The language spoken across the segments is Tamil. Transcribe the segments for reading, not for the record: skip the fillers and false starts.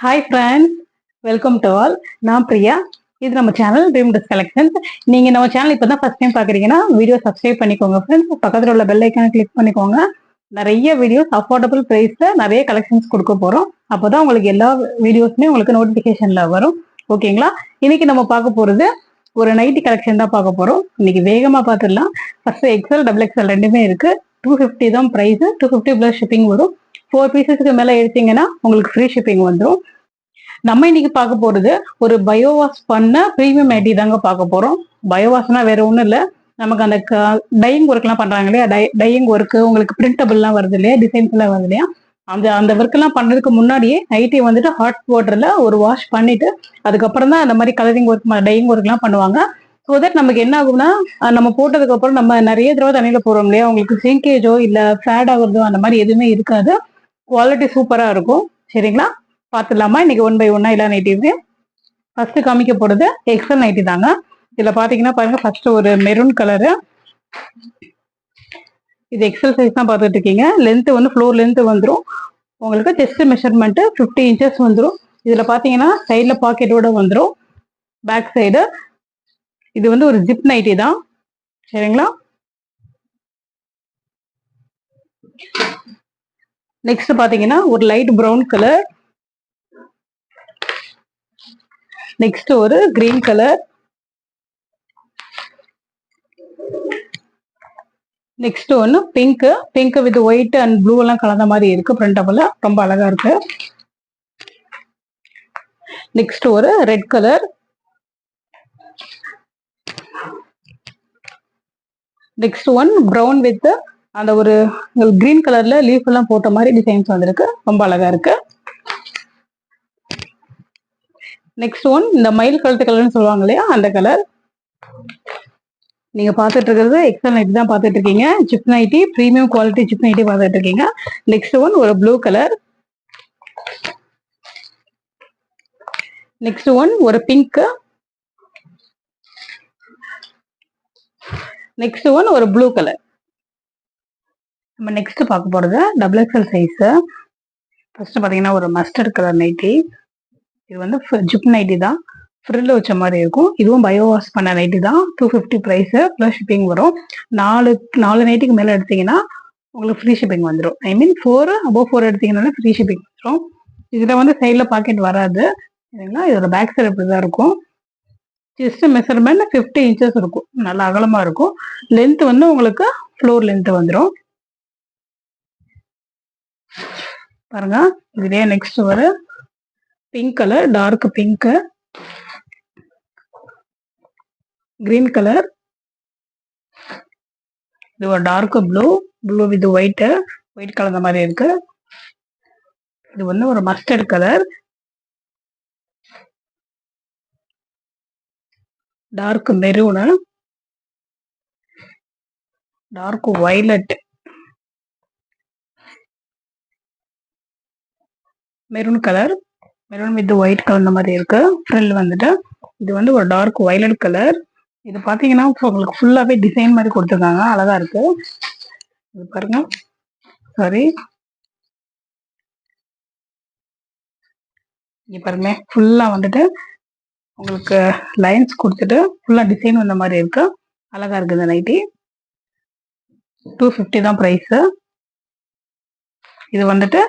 Hi friends, welcome to all. நான் பிரியா. இது நம்ம சேனல் ட்ரீம் ட்ரெஸ் கலெக்ஷன்ஸ். நீங்க நம்ம சேனல் இப்போ தான் ஃபர்ஸ்ட் டைம் பார்க்குறீங்கன்னா வீடியோ சப்ஸ்கிரைப் பண்ணிக்கோங்க ஃப்ரெண்ட்ஸ். பக்கத்தில் உள்ள பெல் ஐக்கானை கிளிக் பண்ணிக்கோங்க. நிறைய வீடியோஸ் அஃபோர்டபுள் ப்ரைஸில் நிறைய கலெக்ஷன்ஸ் கொடுக்க போகிறோம். அப்போ தான் உங்களுக்கு எல்லா வீடியோஸுமே உங்களுக்கு நோட்டிஃபிகேஷனில் வரும். ஓகேங்களா? இன்னைக்கு நம்ம பார்க்க போகிறது ஒரு நைட்டி கலெக்ஷன் தான் பார்க்க போகிறோம். இன்னைக்கு வேகமாக பார்த்துடலாம். ஃபர்ஸ்ட் எக்ஸல் டபுள் எக்ஸல் ரெண்டுமே இருக்குது. 250 தான் ப்ரைஸு. 250 ப்ளஸ் ஷிப்பிங் வரும். 4 பீசஸ்க்கு மேலே எடுத்தீங்கன்னா உங்களுக்கு ஃப்ரீ ஷிப்பிங் வந்துடும். நம்ம இன்னைக்கு பார்க்க போறது ஒரு பயோவாஷ் பண்ண ப்ரீமியம் நைட்டி தாங்க பார்க்க போறோம். பயோவாஷ்னா வேற ஒன்றும் இல்லை, நமக்கு அந்த டையிங் ஒர்க்லாம் பண்றாங்க இல்லையா, டையிங் ஒர்க் உங்களுக்கு பிரிண்டபிள்லாம் வருது இல்லையா, டிசைன்ஸ் எல்லாம் வருது இல்லையா, அந்த அந்த ஒர்க் எல்லாம் பண்றதுக்கு முன்னாடியே நைட்டி வந்துட்டு ஹாட் வாட்டர்ல ஒரு வாஷ் பண்ணிட்டு அதுக்கப்புறம் தான் அந்த மாதிரி கலரிங் ஒர்க் டையிங் ஒர்க் எல்லாம் பண்ணுவாங்க. ஸோ தட் நமக்கு என்ன ஆகும்னா, நம்ம போட்டதுக்கு அப்புறம் நம்ம நிறைய தடவை தண்ணியில போடுறோம் இல்லையா, உங்களுக்கு சிங்கேஜோ இல்ல ஃபேட் ஆகுறதோ அந்த மாதிரி எதுவுமே இருக்காது. குவாலிட்டி சூப்பரா இருக்கும். சரிங்களா? பார்த்துடலாமா இன்னைக்கு ஒன் பை ஒன்னா எல்லா நைட்டியுமே. ஃபர்ஸ்ட் காமிக்க போறது எக்ஸல் நைட்டி தாங்க. இதுல பாத்தீங்கன்னா பாருங்க, ஃபர்ஸ்ட் ஒரு மெரூன் கலரு. இது எக்ஸல் சைஸ் தான் பார்த்துட்டு இருக்கீங்க. லென்த் வந்து ஃப்ளோர் லென்த் வந்துடும் உங்களுக்கு. செஸ்ட் மெஷர்மெண்ட் 50 இன்ச்சஸ் வந்துடும். இதுல பாத்தீங்கன்னா சைட்ல பாக்கெட்டோட வந்துடும். பேக் சைடு இது வந்து ஒரு ஜிப் நைட்டி தான். சரிங்களா? நெக்ஸ்ட் பாத்தீங்கன்னா ஒரு லைட் ப்ரௌன் கலர். நெக்ஸ்ட் ஒரு கிரீன் கலர். நெக்ஸ்ட் ஒன்னு pink. Pink with white and blue எல்லாம் கலந்த மாதிரி இருக்கு. பிரிண்டபிள் ரொம்ப அழகா இருக்கு. நெக்ஸ்ட் ஒரு red colour. Next one brown with அந்த ஒரு கிரீன் கலர்ல லீஃப் எல்லாம் போட்ட மாதிரி டிசைன்ஸ் வந்திருக்கு. ரொம்ப அழகா இருக்கு. நெக்ஸ்ட் ஒன் இந்த மயில் கழுத்து கலர்னு சொல்லுவாங்க இல்லையா, அந்த கலர். நீங்க பாத்துட்டு இருக்கிறது எக்ஸல் நைட்டி தான் பாத்துட்டு இருக்கீங்க. Zip nighty, premium quality zip nighty பாத்துட்டு இருக்கீங்க. நெக்ஸ்ட் ஒன் ஒரு ப்ளூ கலர். நெக்ஸ்ட் ஒன் ஒரு பிங்க். நெக்ஸ்ட் ஒன் ஒரு ப்ளூ கலர். நம்ம நெக்ஸ்ட் பார்க்க போறது டபுள் எக்ஸல் சைஸ். ஃபர்ஸ்ட் பாத்தீங்கன்னா ஒரு மஸ்டர்ட் கலர் நைட்டி. இது வந்து ஜிப் நைட்டி தான், ஃப்ரில் வச்ச மாதிரி இருக்கும். இதுவும் பயோ வாஷ் பண்ண நைட்டி தான். 250 ப்ரைஸ் ப்ளஸ் ஷிப்பிங் வரும். நாலு நைட்டிக்கு மேலே எடுத்தீங்கன்னா உங்களுக்கு ஃப்ரீ ஷிப்பிங் வந்துடும். ஐ மீன் 4 அபோவ் 4 எடுத்தீங்கன்னா ஃப்ரீ ஷிப்பிங் வந்துடும். இதில் வந்து சைடில் பாக்கெட் வராது. சரிங்களா? இதோட பேக் சைடு இப்படி தான் இருக்கும். செஸ்ட் மெஷர்மெண்ட் 50 இன்ச்சஸ் இருக்கும். நல்லா அகலமா இருக்கும். லென்த் வந்து உங்களுக்கு ஃப்ளோர் லென்த் வந்துடும். பாருங்க, இதுலயே நெக்ஸ்ட் ஒரு pink colour, dark pink, green colour, இது ஒரு dark blue, blue with white, white கலந்த மாதிரி இருக்கு. இது வந்து ஒரு mustard colour, dark maroon, dark violet, maroon colour, maroon with white கலந்த மாதிரி இருக்கு. ஃப்ரில் வந்துட்டு இது வந்து ஒரு டார்க் வயலட் கலர். இது பாத்தீங்கன்னா உங்களுக்கு ஃபுல்லாவே டிசைன் மாதிரி கொடுத்துருக்காங்க. அழகா இருக்கு. இது பாருங்க, சாரி, இங்க பாருங்க, ஃபுல்லா வந்துட்டு உங்களுக்கு லைன்ஸ் கொடுத்துட்டு ஃபுல்லா டிசைன் வந்த மாதிரி இருக்கு. அழகா இருக்கு இந்த நைட்டி. 250 தான் பிரைஸ். இது வந்துட்டு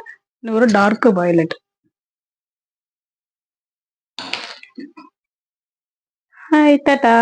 ஒரு டார்க் வயலட். ஹாய், டாடா.